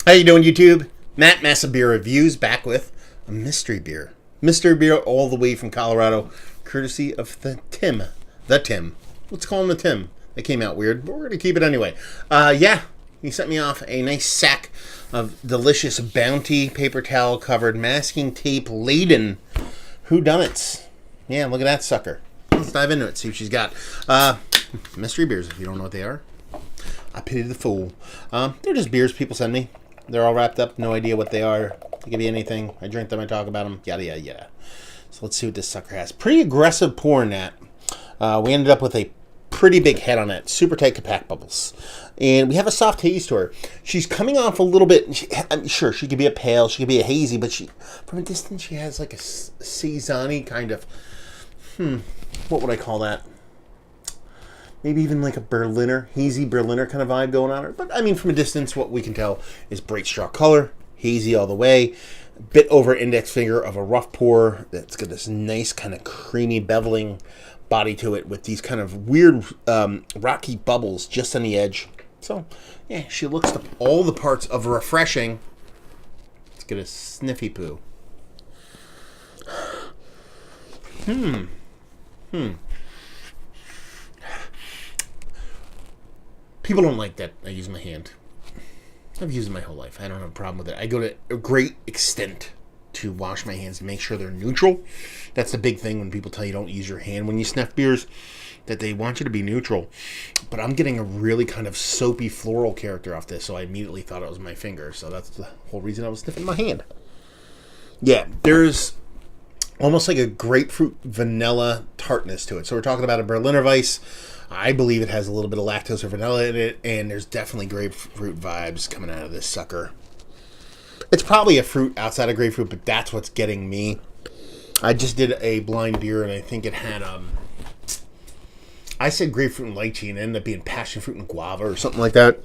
How you doing, YouTube? Matt Massa Beer Reviews back with a mystery beer. Mystery beer all the way from Colorado, courtesy of the Tim. The Tim. Let's call him the Tim. That came out weird, but we're going to keep it anyway. He sent me off a nice sack of delicious Bounty paper towel covered masking tape laden whodunits. Yeah, look at that sucker. Let's dive into it, see what she's got. Mystery beers, if you don't know what they are. I pity the fool. They're just beers people send me. They're all wrapped up. No idea what they are. They could be anything. I drink them. I talk about them. Yada, yada, yada. So let's see what this sucker has. Pretty aggressive pour, Nat. We ended up with a pretty big head on it. Super tight compact bubbles. And we have a soft haze to her. She's coming off a little bit. I'm sure she could be a pale. She could be a hazy. But from a distance, she has like a saison-y kind of... what would I call that? Maybe even like a Berliner, hazy Berliner kind of vibe going on. But I mean, from a distance, what we can tell is bright straw color, hazy all the way, a bit over index finger of a rough pour that's got this nice kind of creamy beveling body to it with these kind of weird rocky bubbles just on the edge. So yeah, she looks to all the parts of refreshing. Let's get a sniffy poo. People don't like that I use my hand. I've used it my whole life. I don't have a problem with it. I go to a great extent to wash my hands to make sure they're neutral. That's the big thing when people tell you don't use your hand when you sniff beers, that they want you to be neutral. But I'm getting a really kind of soapy floral character off this, so I immediately thought it was my finger. So that's the whole reason I was sniffing my hand. Yeah, there's almost like a grapefruit vanilla tartness to it. So we're talking about a Berliner Weiss. I believe it has a little bit of lactose or vanilla in it, and there's definitely grapefruit vibes coming out of this sucker. It's probably a fruit outside of grapefruit, but that's what's getting me. I just did a blind beer, and I think it had, I said grapefruit and lychee, and it ended up being passion fruit and guava or something like that.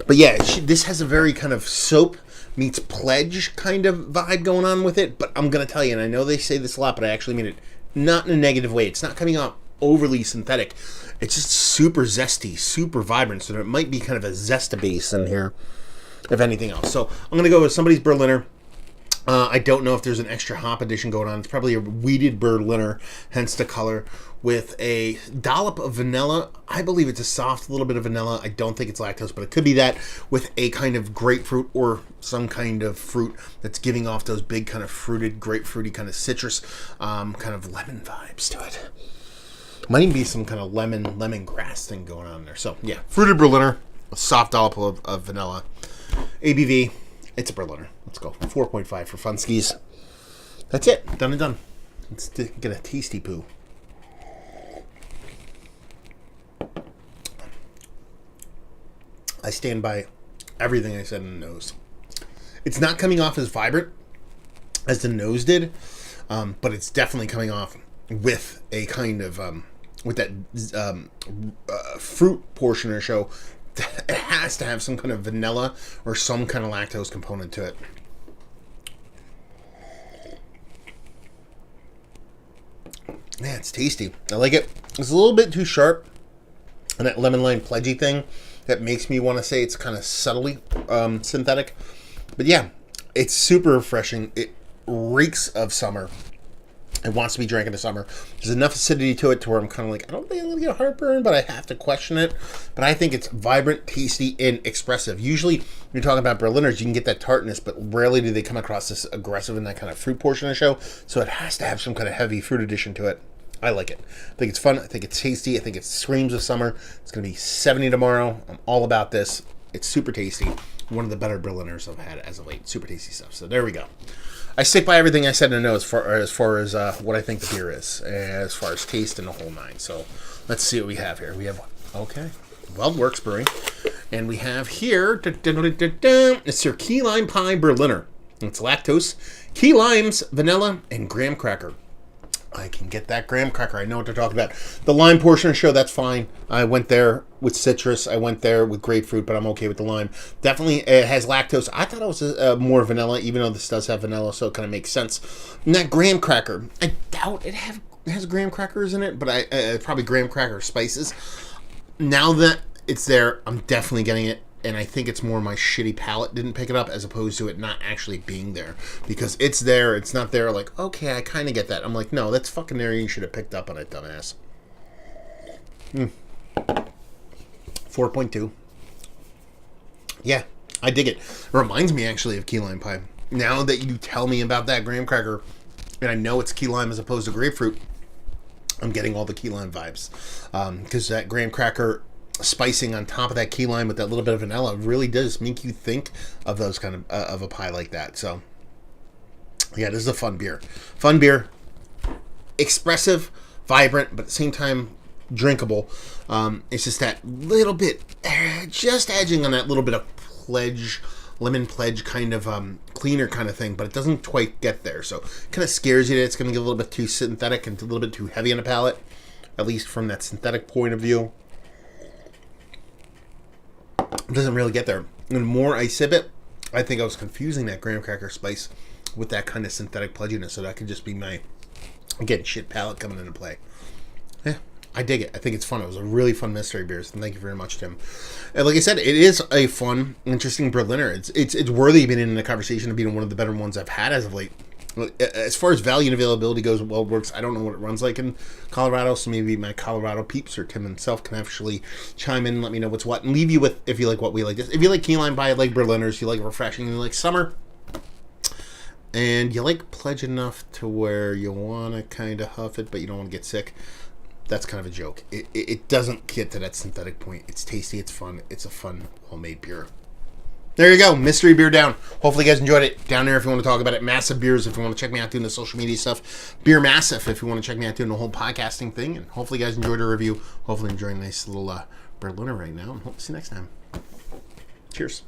But yeah, this has a very kind of soap meets pledge kind of vibe going on with it, but I'm going to tell you, and I know they say this a lot, but I actually mean it not in a negative way. It's not coming off overly synthetic. It's just super zesty, super vibrant, so there might be kind of a zesta base in here, if anything else. So I'm going to go with somebody's Berliner. I don't know if there's an extra hop addition going on. It's probably a wheated Berliner, hence the color, with a dollop of vanilla. I believe it's a soft little bit of vanilla. I don't think it's lactose, but it could be that, with a kind of grapefruit or some kind of fruit that's giving off those big kind of fruited, grapefruity kind of citrus, kind of lemon vibes to it. Might even be some kind of lemongrass thing going on there. So yeah, fruited Berliner, a soft dollop of vanilla. ABV, it's a Berliner. Let's go. 4.5 for funskies. That's it. Done and done. Let's get a tasty poo. I stand by everything I said in the nose. It's not coming off as vibrant as the nose did, but it's definitely coming off with a kind of with that fruit portion of the show. It has to have some kind of vanilla or some kind of lactose component to it. Man, it's tasty. I like it. It's a little bit too sharp, and that lemon lime pledgy thing that makes me want to say it's kind of subtly synthetic. But yeah, it's super refreshing. It reeks of summer. It wants to be drank in the summer. There's enough acidity to it to where I'm kind of like, I don't think I'm going to get a heartburn, but I have to question it. But I think it's vibrant, tasty, and expressive. Usually, when you're talking about Berliners, you can get that tartness, but rarely do they come across this aggressive in that kind of fruit portion of the show. So it has to have some kind of heavy fruit addition to it. I like it. I think it's fun. I think it's tasty. I think it screams of summer. It's going to be 70 tomorrow. I'm all about this. It's super tasty. One of the better Berliners I've had as of late. Super tasty stuff. So there we go. I stick by everything I said in the notes as far as what I think the beer is, as far as taste and the whole nine. So let's see what we have here. We have, okay, Weld Works Brewing. And we have here, it's their Key Lime Pie Berliner. It's lactose, key limes, vanilla, and graham cracker. I can get that graham cracker. I know what they're talking about. The lime portion of the show, that's fine. I went there with citrus. I went there with grapefruit, but I'm okay with the lime. Definitely, it has lactose. I thought it was more vanilla, even though this does have vanilla, so it kind of makes sense. And that graham cracker, I doubt it has graham crackers in it, but probably graham cracker spices. Now that it's there, I'm definitely getting it. and I think it's more my shitty palate didn't pick it up as opposed to it not actually being there. Because it's there, it's not there, like, okay, I kind of get that. I'm like, no, that's fucking there, you should have picked up on it, dumbass. 4.2. Yeah, I dig it. It reminds me, actually, of key lime pie. Now that you tell me about that graham cracker, and I know it's key lime as opposed to grapefruit, I'm getting all the key lime vibes. Because that graham cracker spicing on top of that key lime with that little bit of vanilla really does make you think of those kind of a pie like that. So, yeah, this is a fun beer. Fun beer. Expressive, vibrant, but at the same time, drinkable. It's just that little bit, just edging on that little bit of lemon pledge kind of cleaner kind of thing, but it doesn't quite get there. So it kind of scares you that it's going to get a little bit too synthetic and a little bit too heavy on the palate, at least from that synthetic point of view. It doesn't really get there. And the more I sip it, I think I was confusing that graham cracker spice with that kind of synthetic pledginess, so that could just be my, again, shit palate coming into play. Yeah, I dig it. I think it's fun. It was a really fun mystery beer. So thank you very much, Tim. And like I said, it is a fun, interesting Berliner. It's worthy of being in the conversation of being one of the better ones I've had as of late. As far as value and availability goes, well, works. I don't know what it runs like in Colorado, so maybe my Colorado peeps or Tim himself can actually chime in and let me know what's what, and leave you with if you like what we like. If you like key lime pie, like Berliners, you like refreshing, you like summer, and you like pledge enough to where you want to kind of huff it, but you don't want to get sick. That's kind of a joke. It doesn't get to that synthetic point. It's tasty. It's fun. It's a fun, well-made beer. There you go. Mystery beer down. Hopefully you guys enjoyed it. Down there if you want to talk about it. Massive Beers if you want to check me out doing the social media stuff. Beer Massive if you want to check me out doing the whole podcasting thing. And hopefully you guys enjoyed the review. Hopefully enjoying a nice little Berliner right now. And hope to see you next time. Cheers.